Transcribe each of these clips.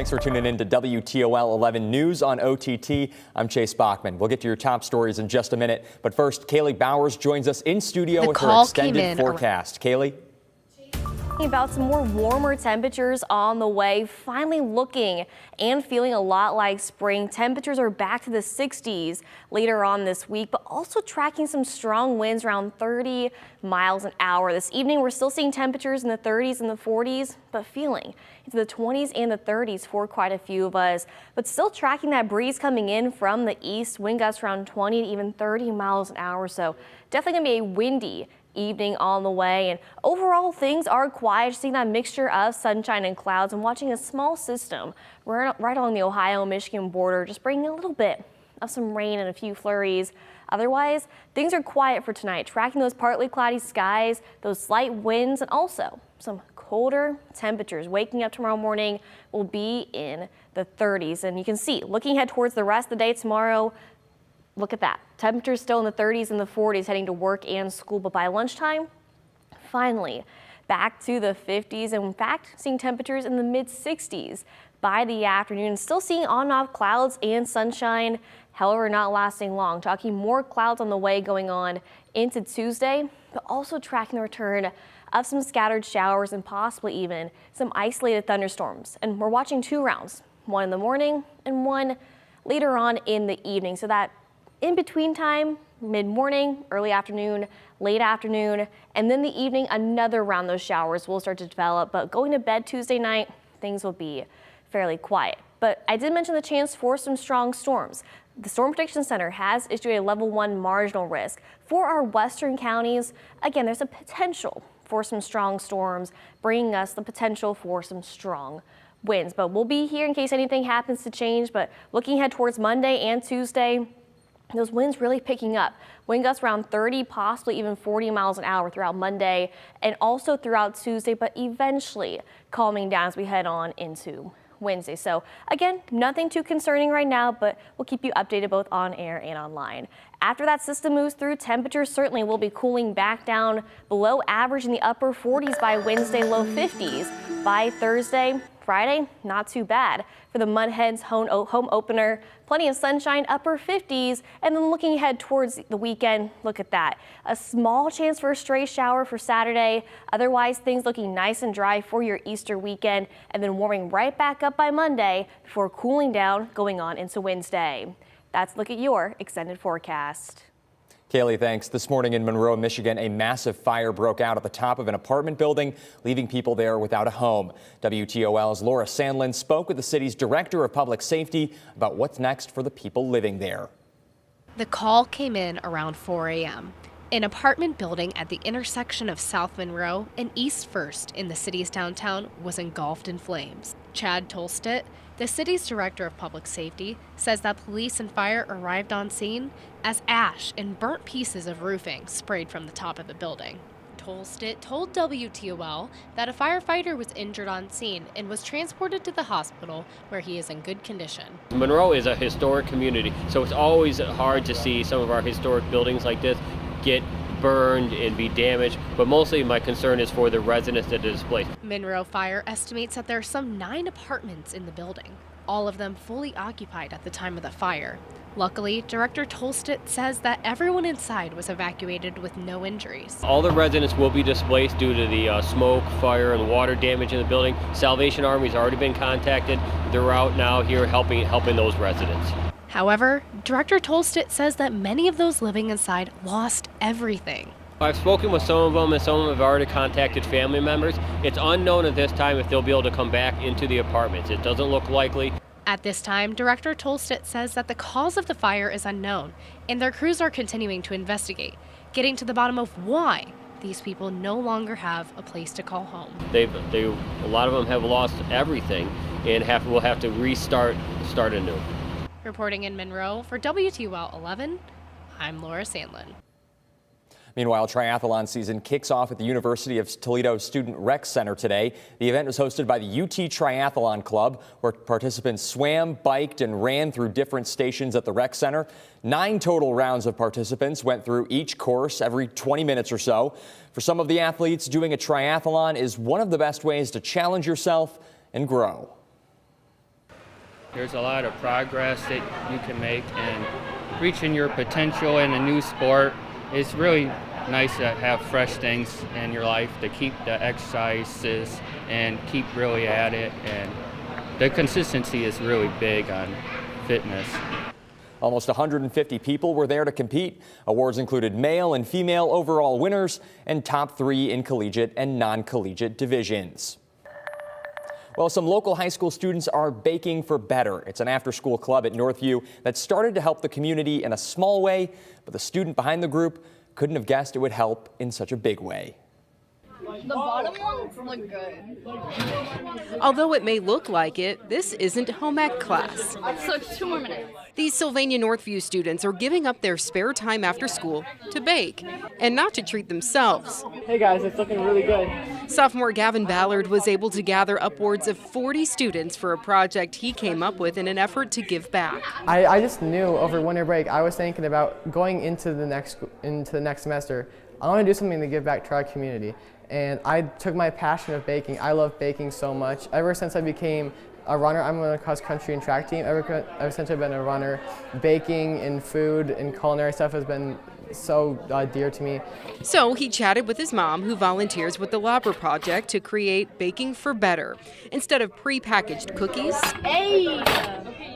Thanks for tuning in to WTOL 11 News on OTT. I'm Chase Bachman. We'll get to your top stories in just a minute. But first, Kaylee Bowers joins us in studio with her extended forecast. Kaylee? About some more warmer temperatures on the way, finally looking and feeling a lot like spring. Temperatures are back to the 60s later on this week, but also tracking some strong winds around 30 miles an hour. This evening, we're still seeing temperatures in the 30s and the 40s, but feeling into the 20s and the 30s for quite a few of us. But still tracking that breeze coming in from the east, wind gusts around 20 to even 30 miles an hour. So definitely gonna be a windy evening on the way, and overall things are quiet, seeing that mixture of sunshine and clouds and watching a small system right along the Ohio-Michigan border, just bringing a little bit of some rain and a few flurries. Otherwise, things are quiet for tonight, tracking those partly cloudy skies, those slight winds, and also some colder temperatures. Waking up tomorrow morning will be in the 30s, and you can see, looking ahead towards the rest of the day tomorrow, look at that. Temperatures still in the 30s and the 40s heading to work and school, but by lunchtime, finally back to the 50s. And in fact, seeing temperatures in the mid 60s by the afternoon. Still seeing on and off clouds and sunshine, however, not lasting long. Talking more clouds on the way going on into Tuesday, but also tracking the return of some scattered showers and possibly even some isolated thunderstorms. And we're watching two rounds, one in the morning and one later on in the evening. So that in between time, mid-morning, early afternoon, late afternoon, and then the evening, another round those showers will start to develop. But going to bed Tuesday night, things will be fairly quiet. But I did mention the chance for some strong storms. The Storm Prediction Center has issued a level 1 marginal risk for our western counties. Again, there's a potential for some strong storms, bringing us the potential for some strong winds. But we'll be here in case anything happens to change. But looking ahead towards Monday and Tuesday, those winds really picking up. Wind gusts around 30, possibly even 40 miles an hour throughout Monday and also throughout Tuesday, but eventually calming down as we head on into Wednesday. So again, nothing too concerning right now, but we'll keep you updated both on air and online. After that system moves through, temperatures certainly will be cooling back down below average in the upper 40s by Wednesday, low 50s by Thursday. Friday, not too bad for the Mud Hens home opener. Plenty of sunshine, upper 50s, and then looking ahead towards the weekend, look at that. A small chance for a stray shower for Saturday. Otherwise, things looking nice and dry for your Easter weekend, and then warming right back up by Monday before cooling down going on into Wednesday. That's a look at your extended forecast. Kaylee, thanks. This morning in Monroe, Michigan, a massive fire broke out at the top of an apartment building, leaving people there without a home. WTOL's Laura Sandlin spoke with the city's director of public safety about what's next for the people living there. The call came in around 4 a.m. An apartment building at the intersection of South Monroe and East First in the city's downtown was engulfed in flames. Chad Tolstedt, the city's director of public safety, says that police and fire arrived on scene as ash and burnt pieces of roofing sprayed from the top of the building. Tolstedt told WTOL that a firefighter was injured on scene and was transported to the hospital where he is in good condition. Monroe is a historic community, so it's always hard to see some of our historic buildings like this get burned and be damaged, but mostly my concern is for the residents that are displaced. Monroe Fire estimates that there are some 9 apartments in the building, all of them fully occupied at the time of the fire. Luckily, Director Tolstedt says that everyone inside was evacuated with no injuries. All the residents will be displaced due to the smoke, fire, and water damage in the building. Salvation Army's already been contacted. They're out now here helping those residents. However, Director Tolstedt says that many of those living inside lost everything. I've spoken with some of them, and some of them have already contacted family members. It's unknown at this time if they'll be able to come back into the apartments. It doesn't look likely. At this time, Director Tolstedt says that the cause of the fire is unknown, and their crews are continuing to investigate, getting to the bottom of why these people no longer have a place to call home. A lot of them have lost everything and will have to restart anew. Reporting in Monroe for WTOL 11, I'm Laura Sandlin. Meanwhile, triathlon season kicks off at the University of Toledo Student Rec Center today. The event was hosted by the UT Triathlon Club, where participants swam, biked, and ran through different stations at the rec center. 9 total rounds of participants went through each course every 20 minutes or so. For some of the athletes, doing a triathlon is one of the best ways to challenge yourself and grow. There's a lot of progress that you can make, and reaching your potential in a new sport is really nice to have fresh things in your life to keep the exercises and keep really at it. And the consistency is really big on fitness. Almost 150 people were there to compete. Awards included male and female overall winners and top 3 in collegiate and non-collegiate divisions. Well, some local high school students are baking for better. It's an after-school club at Northview that started to help the community in a small way, but the student behind the group couldn't have guessed it would help in such a big way. The bottom ones look good. Although it may look like it, this isn't home ec class. So it's 2 more minutes. These Sylvania Northview students are giving up their spare time after school to bake, and not to treat themselves. Hey guys, it's looking really good. Sophomore Gavin Ballard was able to gather upwards of 40 students for a project he came up with in an effort to give back. I just knew over winter break I was thinking about going into the next semester. I want to do something to give back to our community. And I took my passion of baking. I love baking so much. Ever since I became a runner, I'm on a cross-country and track team. Ever since I've been a runner, baking and food and culinary stuff has been so dear to me. So he chatted with his mom, who volunteers with the Labra Project to create Baking for Better. Instead of pre-packaged cookies,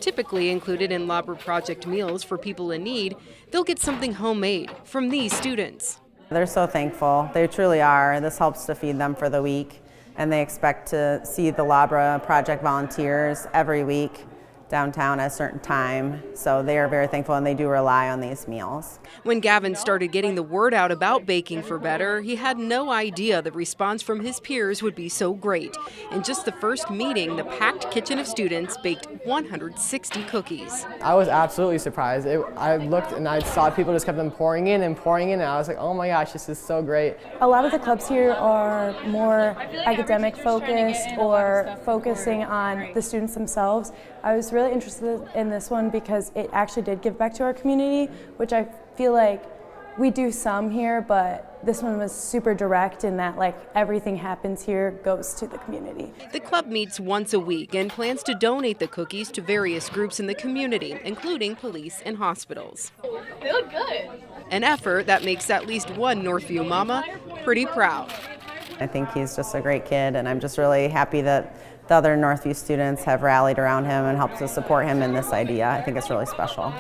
typically included in Labra Project meals for people in need, they'll get something homemade from these students. They're so thankful. They truly are. This helps to feed them for the week, and they expect to see the Labra Project volunteers every week downtown at a certain time. So they are very thankful, and they do rely on these meals. When Gavin started getting the word out about Baking for Better, he had no idea the response from his peers would be so great. In just the first meeting, the packed kitchen of students baked 160 cookies. I was absolutely surprised. I looked and I saw people just kept them pouring in, and I was like, oh my gosh, this is so great. A lot of the clubs here are more academic focused or focusing on the students themselves. I was really interested in this one because it actually did give back to our community, which I feel like we do some here, but this one was super direct in that everything happens here goes to the community. The club meets once a week and plans to donate the cookies to various groups in the community, including police and hospitals. They look good. An effort that makes at least one Northview mama pretty proud. I think he's just a great kid, and I'm just really happy that the other Northview students have rallied around him and helped to support him in this idea. I think it's really special.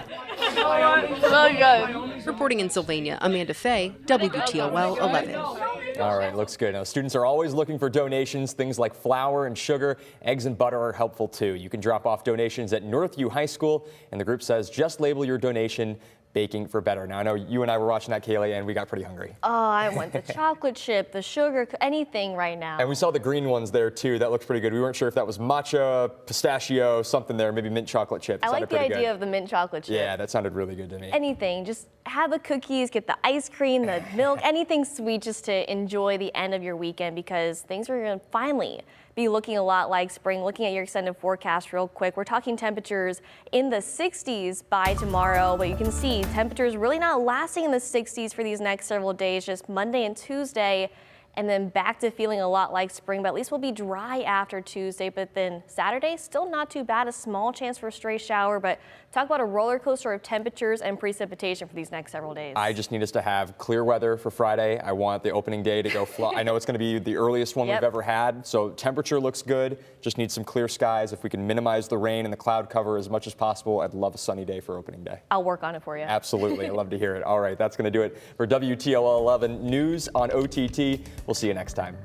Really good. Reporting in Sylvania, Amanda Fay, WTOL 11. All right, looks good. Now, students are always looking for donations. Things like flour and sugar, eggs and butter are helpful too. You can drop off donations at Northview High School, and the group says just label your donation Baking for Better. Now, I know you and I were watching that, Kaylee, and we got pretty hungry. Oh, I want the chocolate chip, the sugar, anything right now. And we saw the green ones there, too. That looks pretty good. We weren't sure if that was matcha, pistachio, something there, maybe mint chocolate chip. I like the idea of the mint chocolate chip. Yeah, that sounded really good to me. Anything, just have the cookies, get the ice cream, the milk, anything sweet just to enjoy the end of your weekend, because things are going to finally be looking a lot like spring. Looking at your extended forecast real quick, we're talking temperatures in the 60s by tomorrow, but you can see temperatures really not lasting in the 60s for these next several days, just Monday and Tuesday, and then back to feeling a lot like spring, but at least we'll be dry after Tuesday. But then Saturday, still not too bad, a small chance for a stray shower, but talk about a roller coaster of temperatures and precipitation for these next several days. I just need us to have clear weather for Friday. I want the opening day to go I know it's going to be the earliest one we've ever had, so temperature looks good. Just need some clear skies. If we can minimize the rain and the cloud cover as much as possible, I'd love a sunny day for opening day. I'll work on it for you. Absolutely. I'd love to hear it. All right, that's going to do it for WTOL 11 News on OTT. We'll see you next time.